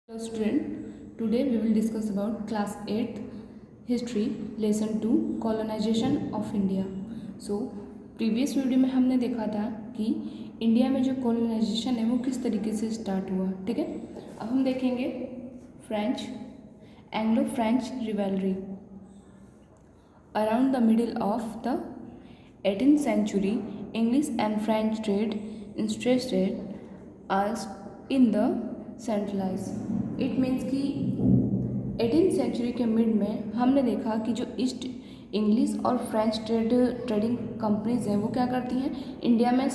Hello student, today we will discuss about class 8th history lesson 2 colonization of India. So previous video में हमने देखा था कि India में जो कॉलोनाइजेशन है वो किस तरीके से स्टार्ट हुआ. ठीक है, अब हम देखेंगे French Anglo French revelry. Around the middle of the 18th century English and French trade interested us in the centralise. It means कि 18th सेंचुरी के मिड में हमने देखा कि जो ईस्ट इंग्लिश और फ्रेंच ट्रेडिंग कंपनीज हैं वो क्या करती हैं, इंडिया में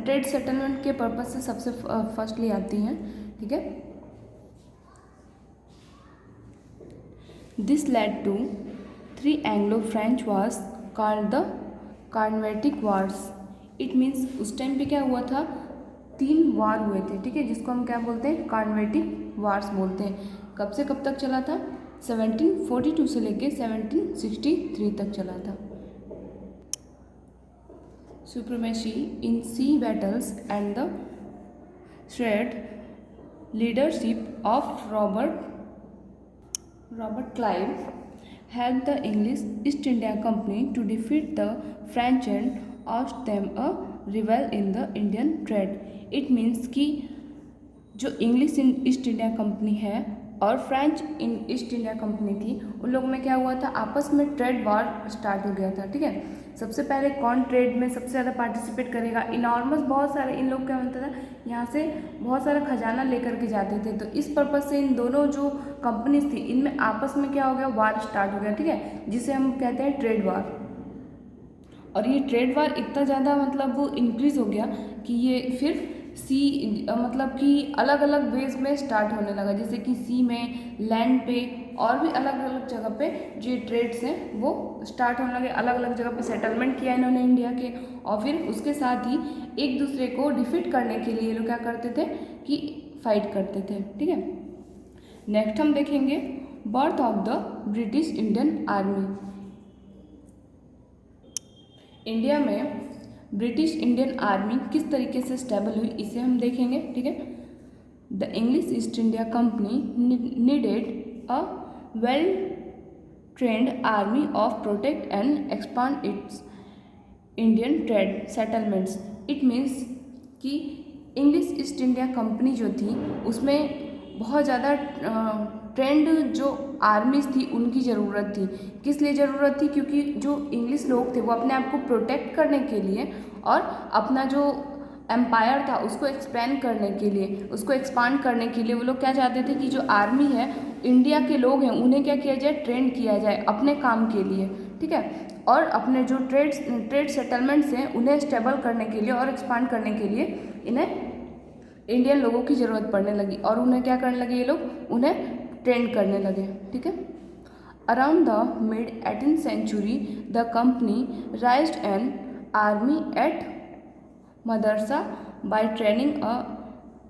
ट्रेड सेटलमेंट के पर्पज से सबसे फर्स्टली आती हैं. ठीक है, this led to 3 Anglo French wars called the Carnatic wars. It means उस टाइम पे क्या हुआ था, 3 वार हुए थे. ठीक है, जिसको हम क्या बोलते हैं, कार्नवेटिक वार्स बोलते हैं. कब से कब तक चला था, 1742 से लेके 1763 तक चला था. Supremacy in sea battles and the shrewd leadership of Robert Clive helped the English East India Company to defeat the French and oust them a rival in the Indian trade. It means कि जो English East India company है और French east India company थी, उन लोगों में क्या हुआ था, आपस में ट्रेड वॉर स्टार्ट हो गया था. ठीक है, सबसे पहले कौन ट्रेड में सबसे ज़्यादा पार्टिसिपेट करेगा, इनॉर्मस बहुत सारे इन लोग क्या बनता था, यहाँ से बहुत सारा खजाना लेकर के जाते थे. तो इस पर्पज़ से इन दोनों जो कंपनीज थी इनमें आपस में क्या हो गया, वार स्टार्ट हो गया. ठीक है, जिसे हम कहते हैं ट्रेड वार. और ये ट्रेड वार इतना ज़्यादा मतलब वो इंक्रीज़ हो गया कि ये फिर मतलब कि अलग अलग वेज में स्टार्ट होने लगा. जैसे कि सी में, लैंड पे और भी अलग अलग जगह पे जो ट्रेड्स हैं वो स्टार्ट होने लगे. अलग अलग जगह पे सेटलमेंट किया इन्होंने इंडिया के, और फिर उसके साथ ही एक दूसरे को डिफीट करने के लिए लोग क्या करते थे कि फाइट करते थे. ठीक है, नेक्स्ट हम देखेंगे birth of the British Indian army. India में ब्रिटिश इंडियन आर्मी किस तरीके से स्टेबल हुई इसे हम देखेंगे. ठीक है, the English East India company needed a well trained army of protect and expand it's Indian trade settlements. It means कि इंग्लिश ईस्ट इंडिया कंपनी जो थी उसमें बहुत ज़्यादा ट्रेंड जो आर्मीज थी उनकी ज़रूरत थी. किस लिए ज़रूरत थी, क्योंकि जो इंग्लिश लोग थे वो अपने आप को प्रोटेक्ट करने के लिए और अपना जो एम्पायर था उसको एक्सपेंड करने के लिए, उसको एक्सपांड करने के लिए वो लोग क्या चाहते थे कि जो आर्मी है, इंडिया के लोग हैं, उन्हें क्या किया जाए, ट्रेंड किया जाए अपने काम के लिए. ठीक है, और अपने जो ट्रेड सेटलमेंट्स हैं उन्हें स्टेबल करने के लिए और एक्सपांड करने के लिए इन्हें इंडियन लोगों की ज़रूरत पड़ने लगी. और उन्हें क्या करने लगे, ये लोग उन्हें ट्रेंड करने लगे. ठीक है, around the mid 18th century the company raised an army at Madras by training a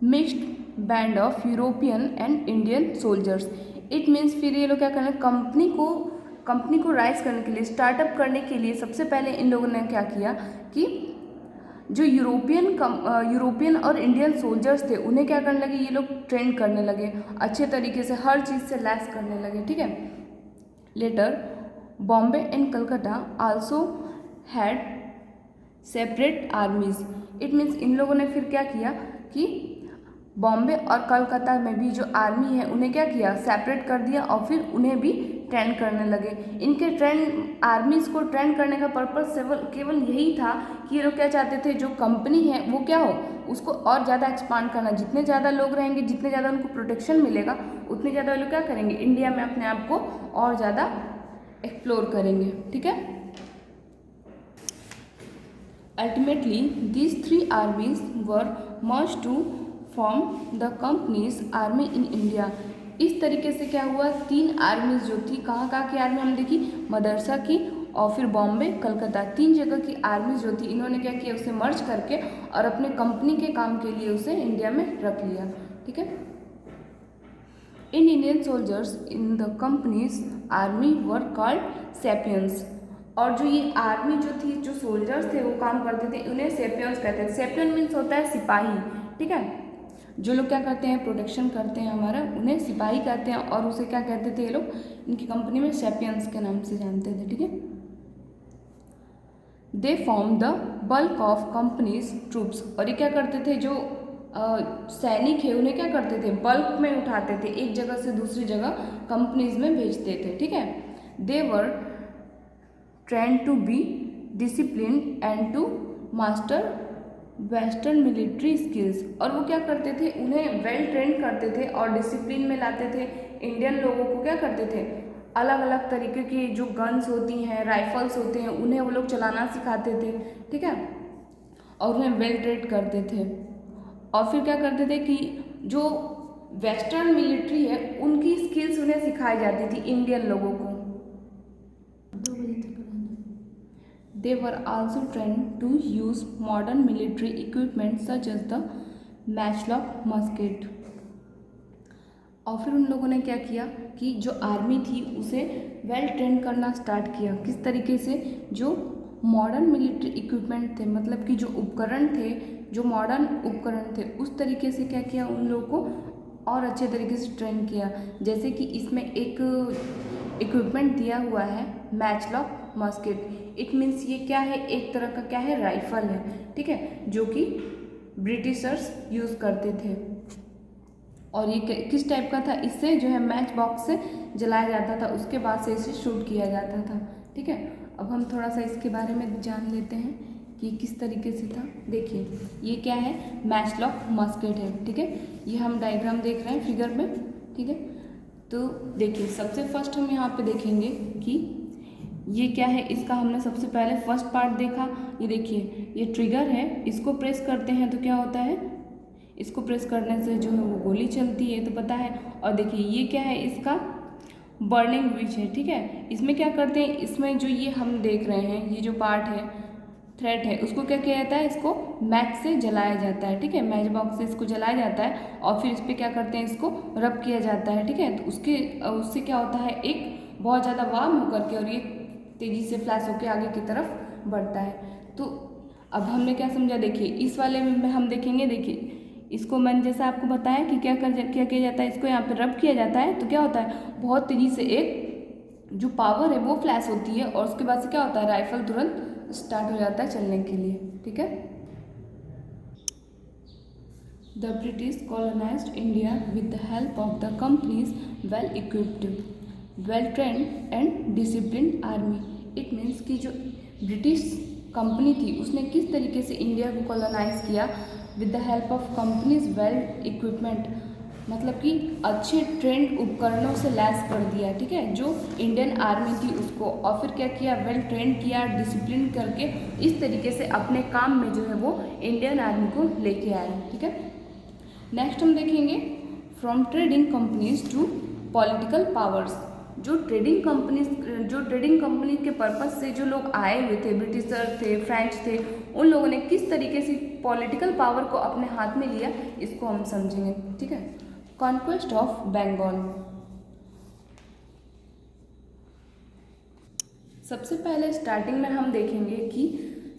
mixed band of European and Indian soldiers. It means फिर ये लोग क्या करना, कंपनी को राइज करने के लिए, स्टार्टअप करने के लिए सबसे पहले इन लोगों ने क्या किया कि जो यूरोपियन और इंडियन सोल्जर्स थे उन्हें क्या करने लगे, ये लोग ट्रेन करने लगे अच्छे तरीके से, हर चीज़ से लैस करने लगे. ठीक है, later Bombay and Calcutta also had separate armies. It means इन लोगों ने फिर क्या किया कि बॉम्बे और कलकत्ता में भी जो आर्मी है उन्हें क्या किया, सेपरेट कर दिया और फिर उन्हें भी ट्रेन करने लगे. इनके आर्मीज को ट्रेन करने का पर्पस केवल यही था कि ये लोग क्या चाहते थे, जो कंपनी है वो क्या हो, उसको और ज़्यादा एक्सपांड करना. जितने ज़्यादा लोग रहेंगे, जितने ज़्यादा उनको प्रोटेक्शन मिलेगा, उतने ज़्यादा वो लोग क्या करेंगे, इंडिया में अपने आप को और ज़्यादा एक्सप्लोर करेंगे. ठीक है, ultimately these 3 armies were merge to form the company's army in India. इस तरीके से क्या हुआ, 3 आर्मीज जो थी, कहाँ की आर्मी हमने देखी, मदरसा की और फिर बॉम्बे, कलकत्ता, 3 जगह की आर्मीज जो थी, इन्होंने क्या किया, उसे मर्ज करके और अपने कंपनी के काम के लिए उसे इंडिया में रख लिया. ठीक है, Indian soldiers in the company's army were called sapiens. और जो ये आर्मी जो थी, जो सोल्जर्स थे वो काम करते थे, उन्हें सेपियंस कहते थे. सेपियन मीन्स होता है सिपाही. ठीक है, जो लोग क्या करते हैं, प्रोटेक्शन करते हैं हमारा, उन्हें सिपाही कहते हैं, और उसे क्या कहते थे ये लोग इनकी कंपनी में, सैपियंस के नाम से जानते थे, ठीक है। They form the bulk of companies troops, और ये क्या करते थे, जो सैनिक है उन्हें क्या करते थे, बल्क में उठाते थे, एक जगह से दूसरी जगह कंपनीज में भेजते थे, ठीक है। They were trained to be discipline and to master western military skills, और वो क्या करते थे, उन्हें वेल ट्रेन करते थे और डिसिप्लिन में लाते थे। इंडियन लोगों को क्या करते थे, अलग अलग तरीके की जो गन्स होती हैं, राइफल्स होते हैं, उन्हें वो लोग चलाना सिखाते थे, ठीक है, और उन्हें वेल ट्रेन करते थे। और फिर क्या करते थे कि जो वेस्टर्न मिलिट्री है उनकी स्किल्स उन्हें सिखाई जाती थी इंडियन लोगों को। 2 बजे तक रहना। They were also trained to use modern military equipment such as the matchlock musket। और फिर उन लोगों ने क्या किया कि जो आर्मी थी उसे वेल ट्रेन करना स्टार्ट किया, किस तरीके से, जो मॉडर्न मिलिट्री इक्विपमेंट थे, मतलब कि जो उपकरण थे, जो मॉडर्न उपकरण थे, उस तरीके से क्या किया, उन लोगों को और अच्छे तरीके से ट्रेन किया। जैसे कि इसमें एक इक्विपमेंट दिया हुआ है मैचलॉक मस्केट, इट मीन्स ये क्या है, एक तरह का क्या है, राइफल है, ठीक है, जो कि ब्रिटिशर्स यूज़ करते थे। और ये किस टाइप का था, इससे जो है मैच बॉक्स से जलाया जाता था, उसके बाद से इसे शूट किया जाता था, ठीक है। अब हम थोड़ा सा इसके बारे में जान लेते हैं कि किस तरीके से था। देखिए ये क्या है, मैचलॉक मस्केट है, ठीक है, ये हम डायग्राम देख रहे हैं फिगर में, ठीक है। तो देखिए सबसे फर्स्ट हम यहाँ पे देखेंगे कि ये क्या है, इसका हमने सबसे पहले फर्स्ट पार्ट देखा। ये देखिए ये ट्रिगर है, इसको प्रेस करते हैं तो क्या होता है, इसको प्रेस करने से जो है वो गोली चलती है, तो पता है। और देखिए ये क्या है, इसका बर्निंग विच है, ठीक है। इसमें क्या करते हैं, इसमें जो ये हम देख रहे हैं, ये जो पार्ट है, थ्रेड है, उसको क्या किया जाता है, इसको मैच से जलाया जाता है, ठीक है, मैच बॉक्स से इसको जलाया जाता है, और फिर इस पर क्या करते हैं, इसको रब किया जाता है, ठीक है। तो उससे क्या होता है, एक बहुत ज़्यादा वार्म होकर के और ये तेज़ी से फ्लैश होकर आगे की तरफ बढ़ता है। तो अब हमने क्या समझा, देखिए इस वाले में हम देखेंगे, देखिए इसको मैंने जैसा आपको बताया कि क्या किया जाता है, इसको यहाँ पे रब किया जाता है, तो क्या होता है, बहुत तेज़ी से एक जो पावर है वो फ्लैश होती है, और उसके बाद से क्या होता है, राइफल तुरंत स्टार्ट हो जाता है चलने के लिए, ठीक है। The British colonised India with the help of the companies well equipped, well trained and discipline army. It means कि जो ब्रिटिश कंपनी थी उसने किस तरीके से इंडिया को कॉलोनाइज किया, with the help of companies well equipment, मतलब कि अच्छे ट्रेंड उपकरणों से लैस कर दिया, ठीक है, जो इंडियन आर्मी थी उसको, और फिर क्या किया, वेल ट्रेन किया, डिसिप्लिन करके इस तरीके से अपने काम में जो है वो इंडियन आर्मी को लेके आए, ठीक है। नेक्स्ट हम देखेंगे from trading companies to political powers. जो ट्रेडिंग कंपनी के पर्पज़ से जो लोग आए हुए थे, ब्रिटिशर थे, फ्रेंच थे, उन लोगों ने किस तरीके से पॉलिटिकल पावर को अपने हाथ में लिया, इसको हम समझेंगे, ठीक है। Conquest of Bengal. सबसे पहले स्टार्टिंग में हम देखेंगे कि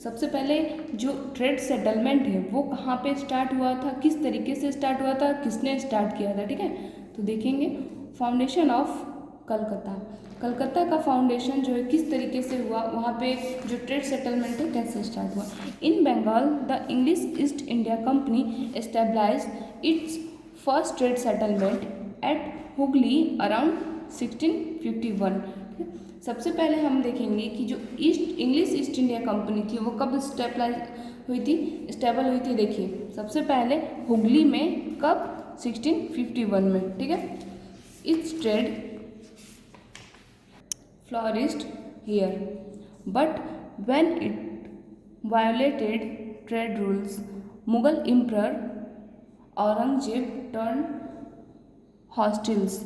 सबसे पहले जो ट्रेड सेटलमेंट है वो कहाँ पे स्टार्ट हुआ था, किस तरीके से स्टार्ट हुआ था, किसने स्टार्ट किया था, ठीक है। तो देखेंगे फाउंडेशन ऑफ कलकत्ता। कलकत्ता का फाउंडेशन जो है किस तरीके से हुआ, वहाँ पे जो ट्रेड सेटलमेंट है कैसे स्टार्ट हुआ। In Bengal the English East India Company established its first trade settlement at Hooghly around 1651। सबसे पहले हम देखेंगे कि जो इंग्लिश ईस्ट इंडिया कंपनी थी वो कब स्टेबल हुई थी। देखिए सबसे पहले हुगली में, कब, 1651 में, ठीक है। It's trade flourished here, but when it violated trade rules, Mughal Emperor Aurangzeb turned hostile।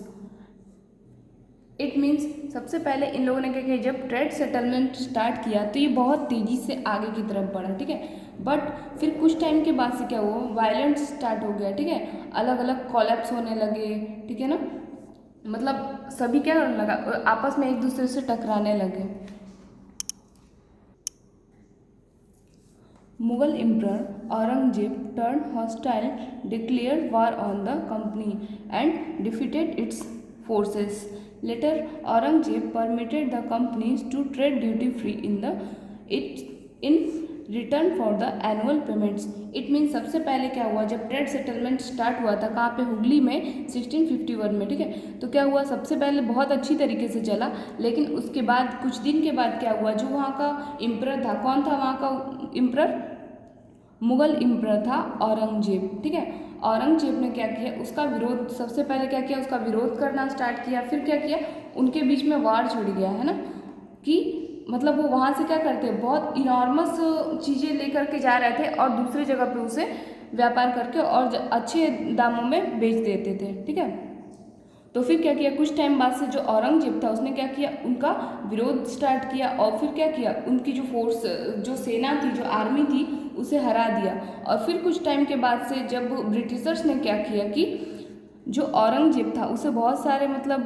It means सबसे पहले इन लोगों ने क्या किया, जब ट्रेड सेटलमेंट स्टार्ट किया तो ये बहुत तेज़ी से आगे की तरफ बढ़ा, ठीक है। बट फिर कुछ टाइम के बाद से क्या हुआ, वायलेंस स्टार्ट हो गया, ठीक है, अलग अलग कॉलेप्स होने लगे, ठीक है ना, मतलब सभी क्या करने लगा, आपस में एक दूसरे से टकराने लगे। Mughal Emperor Aurangzeb turned hostile, declared war on the company, and defeated its forces. Later, Aurangzeb permitted the companies to trade duty-free in return for the annual payments. It means सबसे पहले क्या हुआ, जब ट्रेड सेटलमेंट स्टार्ट हुआ था कहाँ पे, हुगली में 1651 में, ठीक है। तो क्या हुआ, सबसे पहले बहुत अच्छी तरीके से चला, लेकिन उसके बाद कुछ दिन के बाद क्या हुआ, जो वहाँ का इम्परर था, कौन था वहाँ का इम्परर, मुगल इम्परर था औरंगजेब, ठीक है। औरंगजेब ने क्या किया, उसका विरोध, सबसे पहले क्या किया, उसका विरोध करना स्टार्ट किया। फिर क्या किया, उनके बीच में वार छिड़ गया, है ना, कि मतलब वो वहाँ से क्या करते, बहुत इनॉर्मस चीज़ें लेकर के जा रहे थे और दूसरी जगह पे उसे व्यापार करके और अच्छे दामों में बेच देते थे, ठीक है। तो फिर क्या किया, कुछ टाइम बाद से जो औरंगजेब था उसने क्या किया, उनका विरोध स्टार्ट किया और फिर क्या किया, उनकी जो फोर्स, जो सेना थी, जो आर्मी थी, उसे हरा दिया। और फिर कुछ टाइम के बाद से जब ब्रिटिशर्स ने क्या किया कि जो औरंगजेब था उसे बहुत सारे मतलब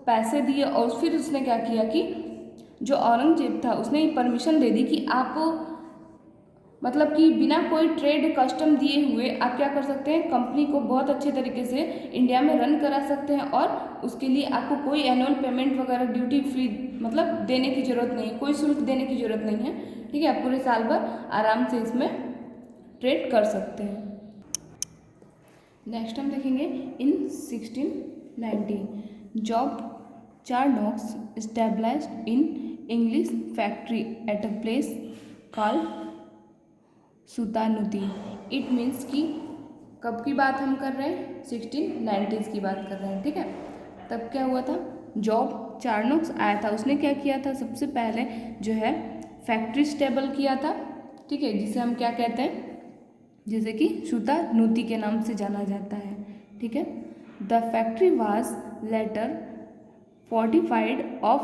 पैसे दिए, और फिर उसने क्या किया कि जो औरंगजेब था उसने परमिशन दे दी कि आप मतलब कि बिना कोई ट्रेड कस्टम दिए हुए आप क्या कर सकते हैं, कंपनी को बहुत अच्छे तरीके से इंडिया में रन करा सकते हैं, और उसके लिए आपको कोई एनुअल पेमेंट वगैरह ड्यूटी फ्री मतलब देने की ज़रूरत नहीं है, कोई शुल्क देने की ज़रूरत नहीं है, ठीक है। आप पूरे साल भर आराम से इसमें ट्रेड कर सकते हैं। नेक्स्ट हम देखेंगे in 1690 Job Charnock's established in English factory at a place called Sutanuti. It means कि कब की बात हम कर रहे हैं, 1690s की बात कर रहे हैं, ठीक है। तब क्या हुआ था, जॉब चार्नोक्स आया था, उसने क्या किया था, सबसे पहले जो है फैक्ट्री स्टेबल किया था, ठीक है, जिसे हम क्या कहते हैं, जैसे कि सुतानुती के नाम से जाना जाता है, ठीक है। The factory was later fortified of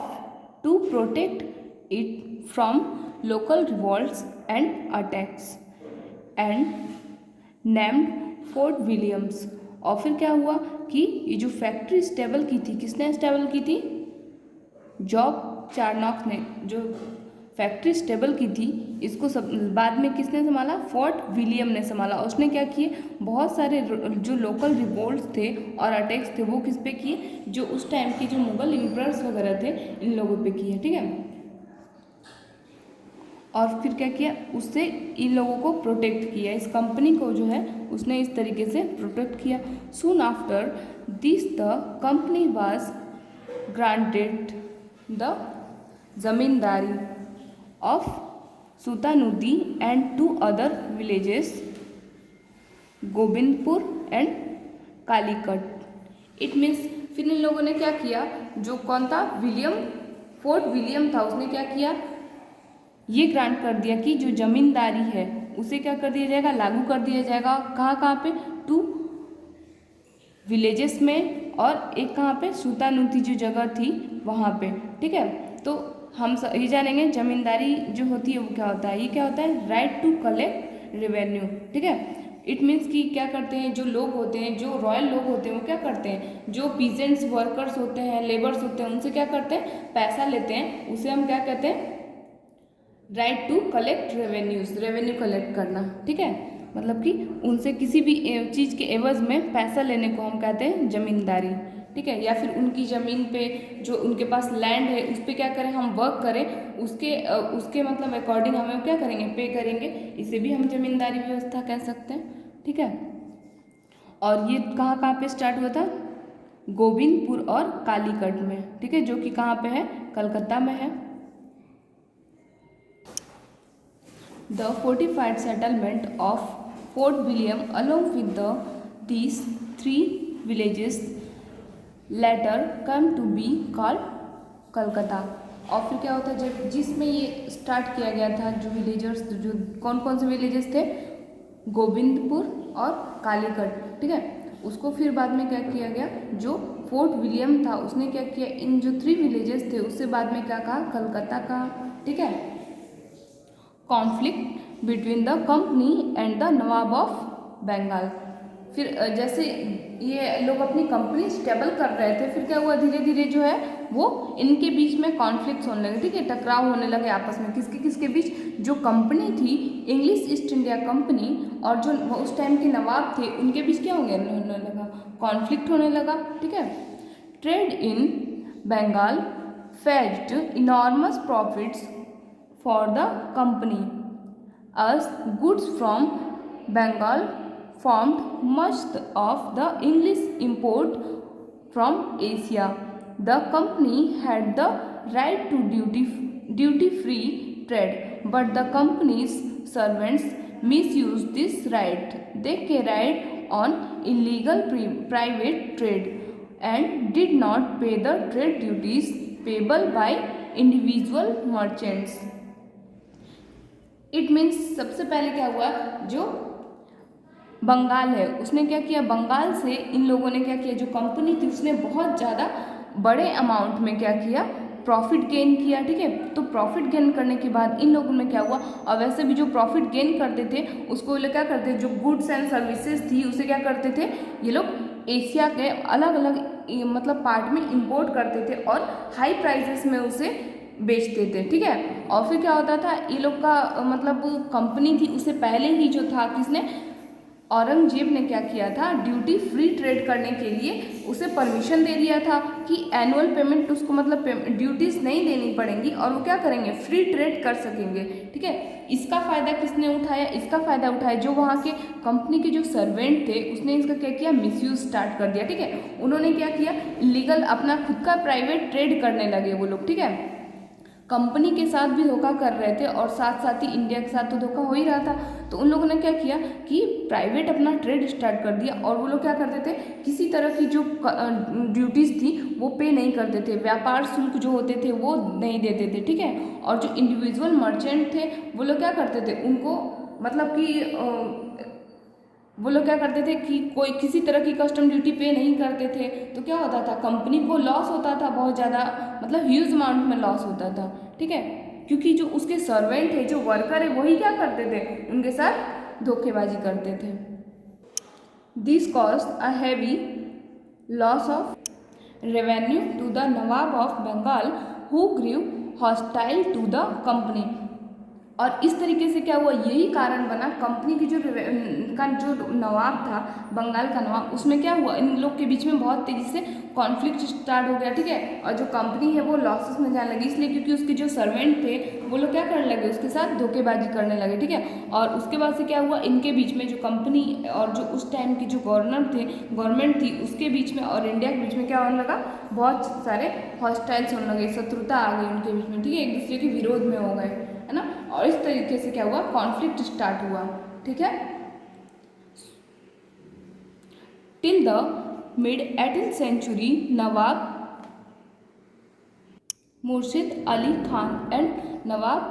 to protect it from local revolts and attacks and named fort Williams. और फिर क्या हुआ कि ये जो फैक्ट्री स्टेबल की थी, किसने स्टेबल की थी, जॉब चार्नोक्स ने जो फैक्ट्री स्टेबल की थी, इसको सब बाद में किसने संभाला, फोर्ट विलियम ने संभाला। उसने क्या किए, बहुत सारे जो लोकल रिवोल्ट्स थे और अटैक्स थे वो किस पे किए, जो उस टाइम के जो मुगल इम्परर्स वगैरह थे इन लोगों पे किए, ठीक है। और फिर क्या किया, उससे इन लोगों को प्रोटेक्ट किया, इस कंपनी को जो है उसने इस तरीके से प्रोटेक्ट किया। Soon after this the company was granted the zamindari of Sutanudi and two other villages Govindpur and Calicut. It means फिर इन लोगों ने क्या किया, जो कौन था, विलियम, फोर्ट विलियम था, उसने क्या किया, ये ग्रांट कर दिया कि जो जमींदारी है उसे क्या कर दिया जाएगा, लागू कर दिया जाएगा, कहाँ कहाँ पे, 2 विलेजेस में और एक कहाँ पे, सुतानुती जो जगह थी वहाँ पे, ठीक है। तो हम ये जानेंगे जमींदारी जो होती है वो क्या होता है, ये क्या होता है, राइट टू कलेक्ट रेवेन्यू, ठीक है। इट मीन्स कि क्या करते हैं, जो लोग होते हैं, जो रॉयल लोग होते हैं वो क्या करते हैं, जो पीजेंट्स वर्कर्स होते हैं, लेबर्स होते हैं, उनसे क्या करते हैं, पैसा लेते हैं, उसे हम क्या कहते हैं, right to collect revenues, revenue collect करना, ठीक है। मतलब कि उनसे किसी भी चीज़ के एवज में पैसा लेने को हम कहते हैं जमींदारी, ठीक है। या फिर उनकी ज़मीन पे जो उनके पास लैंड है उस पर क्या करें, हम वर्क करें, उसके मतलब अकॉर्डिंग हमें क्या करेंगे, पे करेंगे, इसे भी हम जमींदारी व्यवस्था कह सकते हैं, ठीक है। और ये कहाँ कहाँ पे स्टार्ट हुआ था, गोविंदपुर और कालीकट में, ठीक है, जो कि कहाँ पे है, कलकत्ता में है। The fortified settlement of Fort William along with these 3 villages later come to be called Calcutta. और फिर क्या होता है, जब जिसमें ये स्टार्ट किया गया था, जो विलेजर्स, जो कौन कौन से विलेजेस थे, गोविंदपुर और कालीकट, ठीक है, उसको फिर बाद में क्या किया गया, जो फोर्ट विलियम था उसने क्या किया, इन जो 3 विलेजेस थे उससे बाद में क्या कहा, कलकत्ता कहा, ठीक है। Conflict between the company and the nawab of Bengal. फिर जैसे ये लोग अपनी कंपनी स्टेबल कर रहे थे, फिर क्या हुआ, धीरे धीरे जो है वो इनके बीच में कॉन्फ्लिक्ट्स होने लगे, ठीक है, टकराव होने लगे आपस में, किसके किसके बीच, जो कंपनी थी इंग्लिश ईस्ट इंडिया कंपनी और जो उस टाइम के नवाब थे उनके बीच क्या होने लगा, कॉन्फ्लिक्ट होने लगा, ठीक है। Trade in Bengal fetched enormous profits for the company as goods from Bengal formed much of the English import from Asia. The company had the right to duty-free trade, but the company's servants misused this right. They carried on illegal private trade and did not pay the trade duties payable by individual merchants. It means सबसे पहले क्या हुआ, जो बंगाल है उसने क्या किया, बंगाल से इन लोगों ने क्या किया, जो कंपनी थी उसने बहुत ज़्यादा बड़े अमाउंट में क्या किया, प्रॉफिट गेन किया, ठीक है। तो प्रॉफिट गेन करने के बाद इन लोगों में क्या हुआ, और वैसे भी जो प्रॉफिट गेन करते थे उसको ये लोग क्या करते थे, जो गुड्स एंड सर्विसेज थी उसे क्या करते थे, ये लोग एशिया के अलग अलग मतलब पार्ट में इंपोर्ट करते थे और हाई प्राइसेस में उसे बेचते थे, ठीक है। और फिर क्या होता था, ये लोग का मतलब कंपनी थी उससे पहले ही जो था, किसने, औरंगजेब ने क्या किया था, ड्यूटी फ्री ट्रेड करने के लिए उसे परमिशन दे दिया था कि एनुअल पेमेंट उसको मतलब ड्यूटीज नहीं देनी पड़ेंगी और वो क्या करेंगे, फ्री ट्रेड कर सकेंगे, ठीक है। इसका फ़ायदा किसने उठाया, इसका फ़ायदा उठाया जो वहाँ के कंपनी के जो सर्वेंट थे, उसने इसका क्या किया, मिसयूज स्टार्ट कर दिया, ठीक है। उन्होंने क्या किया, इलीगल अपना खुद का प्राइवेट ट्रेड करने लगे वो लोग, ठीक है। कंपनी के साथ भी धोखा कर रहे थे और साथ साथ ही इंडिया के साथ तो धोखा हो ही रहा था। तो उन लोगों ने क्या किया कि प्राइवेट अपना ट्रेड स्टार्ट कर दिया और वो लोग क्या करते थे, किसी तरह की जो ड्यूटीज़ थी वो पे नहीं करते थे, व्यापार शुल्क जो होते थे वो नहीं देते थे, ठीक है। और जो इंडिविजुअल मर्चेंट थे वो लोग क्या करते थे, उनको मतलब कि वो लोग क्या करते थे कि कोई किसी तरह की कस्टम ड्यूटी पे नहीं करते थे, तो क्या होता था, कंपनी को लॉस होता था बहुत ज़्यादा, मतलब ह्यूज अमाउंट में लॉस होता था, ठीक है। क्योंकि जो उसके सर्वेंट है, जो वर्कर है, वही क्या करते थे, उनके साथ धोखेबाजी करते थे। This cause a heavy loss of revenue to the nawab of Bengal who grew hostile to the company. और इस तरीके से क्या हुआ, यही कारण बना कंपनी की जो नवाब था, बंगाल का नवाब, उसमें क्या हुआ, इन लोग के बीच में बहुत तेज़ी से कॉन्फ्लिक्ट स्टार्ट हो गया, ठीक है। और जो कंपनी है वो लॉसेस में जाने लगी, इसलिए क्योंकि उसके जो सर्वेंट थे वो लोग क्या करने लगे, उसके साथ धोखेबाजी करने लगे, ठीक है। और उसके बाद से क्या हुआ, इनके बीच में जो कंपनी और जो उस टाइम की जो गवर्नमेंट थी उसके बीच में और इंडिया के बीच में क्या होने लगा, बहुत सारे हॉस्टाइल्स होने लगे, शत्रुता आ गई उनके बीच में, ठीक है, एक दूसरे के विरोध में हो गए, है ना। और इस तरीके से क्या हुआ, कॉन्फ्लिक्ट स्टार्ट हुआ, ठीक है। Till the mid 18th century Nawab Murshid Ali Khan and Nawab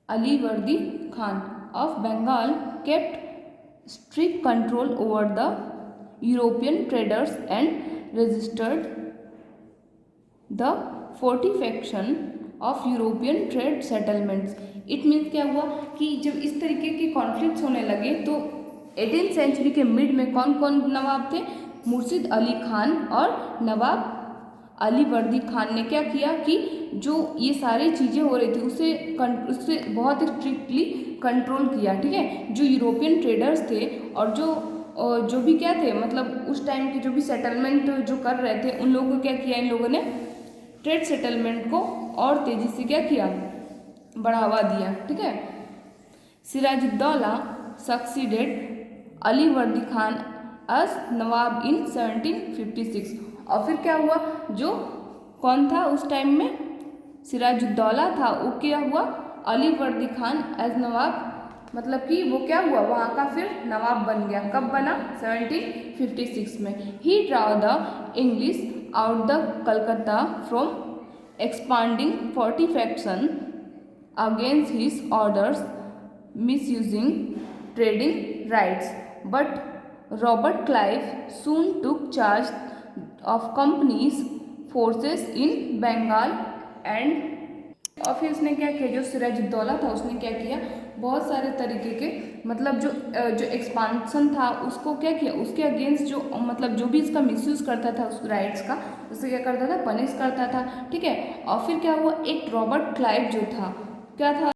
Ali Vardi Khan of Bengal kept strict control over the European traders and registered the fortification of European trade settlements. It means क्या हुआ कि जब इस तरीके के कॉन्फ्लिक्ट्स होने लगे तो 18th सेंचुरी के मिड में कौन कौन नवाब थे, मुर्शिद अली खान और नवाब अली वर्दी खान ने क्या किया कि जो ये सारी चीज़ें हो रही थी उससे बहुत स्ट्रिक्टली कंट्रोल किया, ठीक है। जो यूरोपियन ट्रेडर्स थे और जो भी क्या थे, मतलब उस टाइम के जो भी सेटलमेंट जो कर रहे थे, उन लोगों को क्या किया, इन लोगों ने ट्रेड सेटलमेंट को और तेज़ी से क्या किया, बढ़ावा दिया, ठीक है। सिराजुद्दौला सक्सीडेड अली वर्दी खान एज नवाब इन 1756। और फिर क्या हुआ, जो कौन था उस टाइम में, सिराजुद्दौला था, वो क्या हुआ, अली वर्दी खान एज नवाब, मतलब कि वो क्या हुआ, वहाँ का फिर नवाब बन गया। कब बना, 1756 में। He drove the English out the Calcutta from expanding fortification against his orders misusing trading rights, but Robert Clive soon took charge of company's forces in Bengal and और फिर उसने क्या किया, जो सिराजुद्दौला था उसने क्या किया, बहुत सारे तरीके के मतलब जो एक्सपांसन था उसको क्या किया, उसके अगेंस्ट जो मतलब जो भी इसका मिसयूज़ करता था उस राइट्स का, उससे क्या करता था, पनिश करता था। ठीक है, और फिर क्या हुआ, एक रॉबर्ट क्लाइव जो था, क्या था,